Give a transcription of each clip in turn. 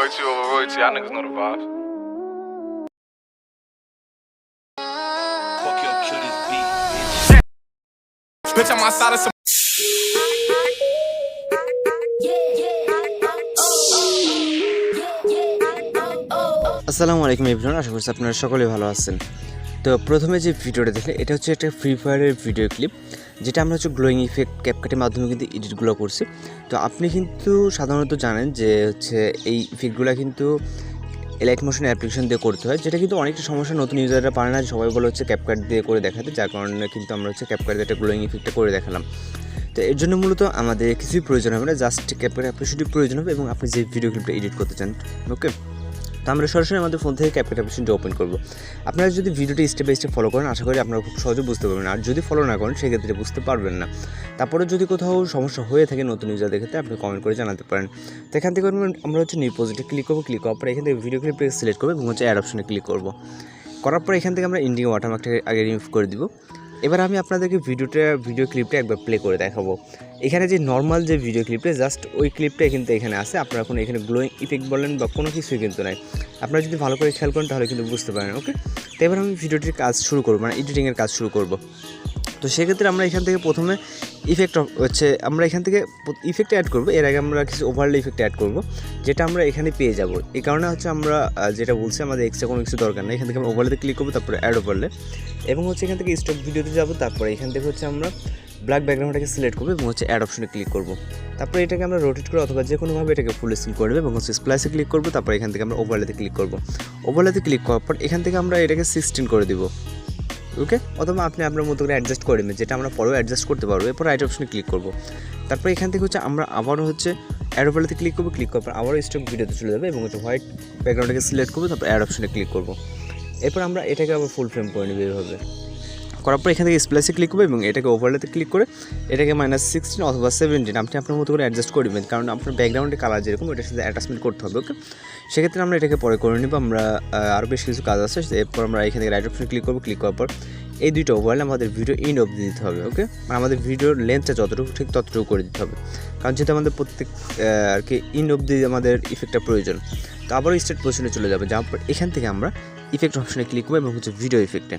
royalty over royalty. Y'all niggas know the vibes. Fuck your kill this beat, bitch. Bitch, I'm outside of some. আসসালামু আলাইকুম everyone, আশা করছি আপনারা সকলেই ভালো আছেন। তো প্রথমে যে ভিডিওটা দেখলে এটা হচ্ছে একটা ফ্রি ফায়ারের ভিডিও ক্লিপ, যেটা আমরা হচ্ছে গ্লোয়িং ইফেক্ট ক্যাপকাটের মাধ্যমে কিন্তু এডিটগুলো করছি। তো আপনি কিন্তু সাধারণত জানেন যে হচ্ছে এই ইফেক্টগুলো কিন্তু লাইট মোশন অ্যাপ্লিকেশন দিয়ে করতে হয়, যেটা কিন্তু অনেকটা সমস্যা, নতুন ইউজাররা পারে না, সবাই বলে হচ্ছে ক্যাপকাট দিয়ে করে দেখাতে, যার কারণে কিন্তু আমরা হচ্ছে ক্যাপকাট দিয়ে একটা গ্লোয়িং ইফেক্টটা করে দেখালাম। তো এর জন্য মূলত আমাদের কিছুই প্রয়োজন হবে না, জাস্ট ক্যাপকাট অ্যাপ্লিকেশনটি প্রয়োজন হবে এবং আপনি যে ভিডিও ক্লিপটা এডিট করতে চান। ওকে, তো আমরা সরাসরি আমাদের ফোন থেকে ক্যাপকাট অ্যাপ্লিকেশনটি ওপেন করব। আপনারা যদি ভিডিওটি স্টেপ বাই স্টেপ ফলো করেন, আশা করি আপনারা খুব সহজে বুঝতে পারবেন। আর যদি ফলো না করেন, সেক্ষেত্রে বুঝতে পারবেন না। তারপরে যদি কোথাও সমস্যা হয়ে থাকে নতুন ইউজারদের ক্ষেত্রে, আপনি কমেন্ট করে জানাতে পারেন। তো এখান থেকে আমরা হচ্ছে নিউ প্রজেক্টে ক্লিক করবো। ক্লিক করার পর এখান থেকে ভিডিও ক্লিপটা সিলেক্ট করবো এবং হচ্ছে অ্যাড অপশনে ক্লিক করবো। করার পর এখান থেকে আমরা ইন্ডিং ওয়াটারমার্কটাকে আগে রিমুভ করে দিব। এবার আমি আপনাদেরকে ভিডিও ক্লিপটা একবার প্লে করে দেখাবো। এখানে যে নর্মাল যে ভিডিও ক্লিপটা, জাস্ট ওই ক্লিপটা কিন্তু এখানে আছে। আপনারা কোনো এখানে গ্লোয়িং ইফেক্ট বলেন বা কোনো কিছুই কিন্তু নাই। আপনারা যদি ভালো করে খেয়াল করেন তাহলে কিন্তু বুঝতে পারেন। ওকে, তো এবার আমি ভিডিওটির কাজ শুরু করবো, মানে এডিটিংয়ের কাজ শুরু করব। তো সেক্ষেত্রে আমরা এখান থেকে প্রথমে ইফেক্ট হচ্ছে আমরা এখান থেকে ইফেক্ট অ্যাড করবো। এর আগে আমরা কিছু ওভারলে ইফেক্ট অ্যাড করবো, যেটা আমরা এখানে পেয়ে যাব। এই কারণে হচ্ছে আমরা যেটা বলছি, আমাদের এক্সট্রা কোনো কিছু দরকার নেই। এখান থেকে আমরা ওভারলেতে ক্লিক করবো, তারপরে অ্যাড ওভারলে, এবং হচ্ছে এখান থেকে স্টক ভিডিওতে যাবো। তারপরে এখান থেকে হচ্ছে আমরা ব্ল্যাক ব্যাকগ্রাউন্ডটাকে সিলেক্ট করবো এবং হচ্ছে অ্যাড অপশনে ক্লিক করবো। তারপরে এটাকে আমরা রোটেট করে অথবা যে কোনোভাবে এটাকে ফুল স্ক্রিন করে দেবো এবং হচ্ছে স্প্লাইসে ক্লিক করবো। তারপরে এখান থেকে আমরা ওভারলেতে ক্লিক করবো। ওভারলেতে ক্লিক করার পর এখান থেকে আমরা এটাকে 16 করে দিব। ওকে, অথবা আপনি আপনার মতো করে অ্যাডজাস্ট করে নেবেন, যেটা আমরা পরেও অ্যাডজাস্ট করতে পারবো। এরপর রাইট অপশনে ক্লিক করবো। তারপর এখান থেকে হচ্ছে আমরা আবারও হচ্ছে অ্যাড ওভারলেতে ক্লিক করবো। ক্লিক করার পর আবারও স্টক ভিডিওতে চলে যাবে এবং হচ্ছে হোয়াইট ব্যাকগ্রাউন্ডটাকে সিলেক্ট করবো। তারপর অ্যাড অপশনে ক্লিক করবো। এরপর আমরা এটাকে আবার ফুল ফ্রেম করে নেবো এইভাবে। করার পর এখান থেকে স্প্লাইসে ক্লিক করবো এবং এটাকে ওভারলেতে ক্লিক করে এটাকে -16 অথবা 17 আপনি আপনার মতো করে অ্যাডজাস্ট করে নেবেন, কারণ আপনার ব্যাকগ্রাউন্ডের কালার যেরকম এটার সাথে অ্যাটাচমেন্ট করতে হবে। ওকে, সেক্ষেত্রে আমরা এটাকে পরে করে নেব। আমরা আরও বেশ কিছু কাজ আছে। এরপর আমরা এখান থেকে রাইট অপশনে ক্লিক করবো। ক্লিক করার পর এই দুইটা ওভারলে আমাদের ভিডিও ইন অবধি দিতে হবে। ওকে, মানে আমাদের ভিডিওর লেন্থটা যতটুকু ঠিক ততটুকু করে দিতে হবে, কারণ যেহেতু আমাদের প্রত্যেক আর কি ইন অবধি আমাদের ইফেক্টটা প্রয়োজন। তো আবারও স্টার্ট পজিশনে চলে যাবে। যাওয়ার পর এখান থেকে আমরা ইফেক্ট অপশনে ক্লিক করবো এবং হচ্ছে ভিডিও ইফেক্টে।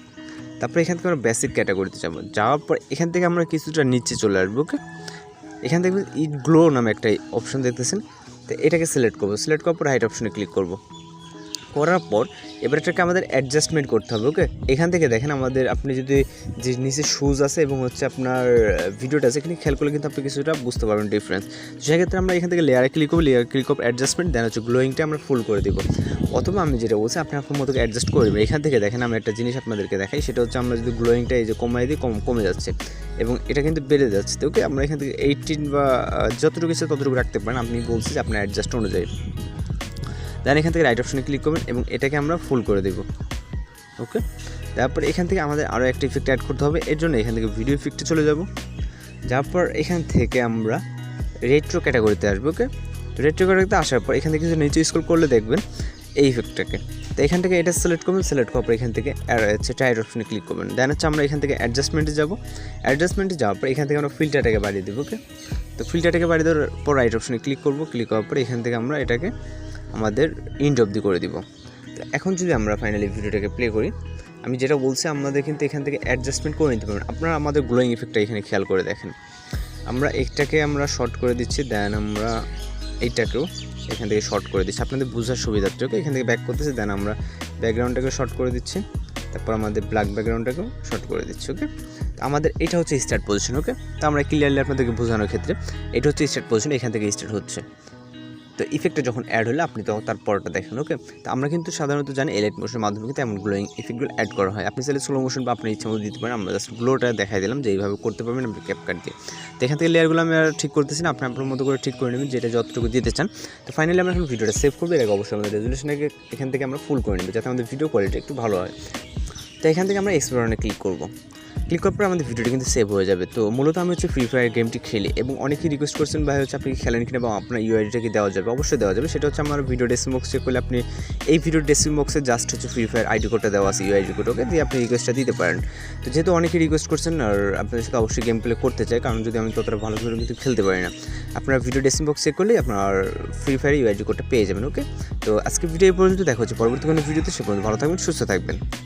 তারপর এখান থেকে আমরা বেসিক ক্যাটাগরিতে যাবো। যাওয়ার পর এখান থেকে আমরা কিছুটা নিচে চলে আসবো। ওকে, এখান থেকে ইট গ্লো নামে একটা অপশন দেখতেছেন, তো এটাকে সিলেক্ট করবো। সিলেক্ট করার পর রাইট অপশনে ক্লিক করবো। করার পর এবার এটাকে আমাদের অ্যাডজাস্টমেন্ট করতে হবে। ওকে, এখান থেকে দেখেন আমাদের আপনি যদি যে নিচে শুজ আছে এবং হচ্ছে আপনার ভিডিওটা আছে, এখানে খেয়াল করলে কিন্তু আপনি কিছুটা বুঝতে পারবেন ডিফারেন্স। তো সেক্ষেত্রে আমরা এখান থেকে লেয়ারে ক্লিক করবো। লেয়ার ক্লিক করবো, অ্যাডজাস্টমেন্ট, দেন হচ্ছে গ্লোয়িংটা আমরা ফুল করে দেবো। অথবা আমি যেটা বলছি আপনি আপনার মতো অ্যাডজাস্ট করে দেবেন। এখান থেকে দেখেন আমি একটা জিনিস আপনাদেরকে দেখাই, সেটা হচ্ছে আমরা যদি গ্লোয়িংটা এই যে কমাই দিই, কমে যাচ্ছে এবং এটা কিন্তু বেড়ে যাচ্ছে। তো ওকে, আমরা এখান থেকে 18 বা যতটুকু ইচ্ছে ততটুকু রাখতে পারেন। আপনি বলছি যে আপনার অ্যাডজাস্ট অনুযায়ী। দেন এখান থেকে রাইট অপশনে ক্লিক করবেন এবং এটাকে আমরা ফুল করে দেব। ওকে, তারপর এখান থেকে আমাদের আরও একটা ইফেক্ট অ্যাড করতে হবে। এর জন্য এখান থেকে ভিডিও ইফেক্টে চলে যাব। যাওয়ার পর এখান থেকে আমরা রেট্রো ক্যাটাগরিতে আসবো। ওকে, তো রেট্রো ক্যাটাগরিতে আসার পর এখান থেকে কিছু নিচে স্ক্রল করলে দেখবেন এই ইফেক্টটাকে। তো এখান থেকে এটা সিলেক্ট করবেন। সিলেক্ট করার পর এখান থেকে রাইট অপশনে ক্লিক করবেন। দেন হচ্ছে আমরা এখান থেকে অ্যাডজাস্টমেন্টে যাব। অ্যাডজাস্টমেন্টে যাওয়ার পর এখান থেকে আমরা ফিল্টারটাকে বাড়িয়ে দেবো। ওকে, তো ফিল্টারটাকে বাড়িয়ে দেওয়ার পর রাইট অপশনে ক্লিক করবো। ক্লিক করার পর এখান থেকে আমরা এটাকে আমাদের ইন্ড অবধি করে দিব। তো এখন যদি আমরা ফাইনালি ভিডিওটাকে প্লে করি, আমি যেটা বলছি আমাদের কিন্তু এখান থেকে অ্যাডজাস্টমেন্ট করে নিতে পারবেন। আপনারা আমাদের গ্লোয়িং ইফেক্টটা এখানে খেয়াল করে দেখেন। আমরা এটাকে আমরা শর্ট করে দিচ্ছি, দেন আমরা এইটাকেও এখান থেকে শর্ট করে দিচ্ছি আপনাদের বোঝার সুবিধার্থে। ওকে, এখান থেকে ব্যাক করতেছি, দেন আমরা ব্যাকগ্রাউন্ডটাকে শর্ট করে দিচ্ছি, তারপর আমাদের ব্ল্যাক ব্যাকগ্রাউন্ডটাকেও শর্ট করে দিচ্ছি। ওকে, তো আমাদের এটা হচ্ছে স্টার্ট পজিশন। ওকে, তো আমরা ক্লিয়ারলি আপনাদেরকে বোঝানোর ক্ষেত্রে এটা হচ্ছে স্টার্ট পজিশন, এখান থেকে স্টার্ট হচ্ছে। তো ইফেক্টটা যখন অ্যাড হলে আপনি তখন তার পরটা দেখেন। ওকে, তো আমরা কিন্তু সাধারণত জানি লাইট মোশনের মাধ্যমে কিন্তু এমন গ্লোয়িং ইফেক্টগুলো অ্যাড করা হয়। আপনি চাইলে স্লো মোশন বা আপনার ইচ্ছা মতো দিতে পারেন। আমরা জাস্ট গ্লোটা দেখাই দিলাম যে এইভাবে করতে পারবেন আপনি ক্যাপকাট দিয়ে। তো এখান থেকে লেয়ারগুলো আমি আর ঠিক করতেছি না, আপনি আপনার মতো করে ঠিক করে নেবেন যেটা যতটুকু দিতে চান। তো ফাইনালি আমরা এখন ভিডিওটা সেভ করবো। এর আগে অবশ্যই আমাদের রেজুলেশনটাকে এখান থেকে আমরা ফুল করে নেব, যাতে আমাদের ভিডিও কোয়ালিটি একটু ভালো হয়। তো এখান থেকে আমরা এক্সপ্লোরারে ক্লিক করবো। ক্লিক করার পর আমাদের ভিডিওটি কিন্তু সেভ হয়ে যাবে। তো মূলত আমি হচ্ছে ফ্রি ফায়ার গেমটি খেলি এবং অনেকেই রিকোয়েস্ট করছেন ভাই হচ্ছে আপনি কি খেলেন কিনা বা আপনার ইউআইডিটা কি দেওয়া যাবে? অবশ্যই দেওয়া যাবে। সেটা হচ্ছে আমার ভিডিও ডেসক্রিপশন বক্স চেক করলে আপনি এই ভিডিও ডেসক্রিপশন বক্সে জাস্ট হচ্ছে ফ্রি ফায়ার আইডি কোডটা দেওয়া আছে, ইউআইডি কোড, ওকে, দিয়ে আপনি রিকোয়েস্টটা দিতে পারেন। তো যেহেতু অনেকেই রিকোয়েস্ট করছেন আর আপনাদের সাথে অবশ্যই গেম প্লে করতে চাই, কারণ যদি আমি ততটা ভালো করে কিন্তু খেলতে পারি না। আপনারা ভিডিও ডেসক্রিপশন বক্স চেক করলেই আপনার ফ্রি ফায়ার ইউআইডি কোডটা পেয়ে যাবেন, ওকে। তো আজকে ভিডিও এই পর্যন্ত, দেখা হচ্ছে পরবর্তী কোনো ভিডিওতে। সে পর্যন্ত ভালো থাকবেন, সুস্থ থাকবেন।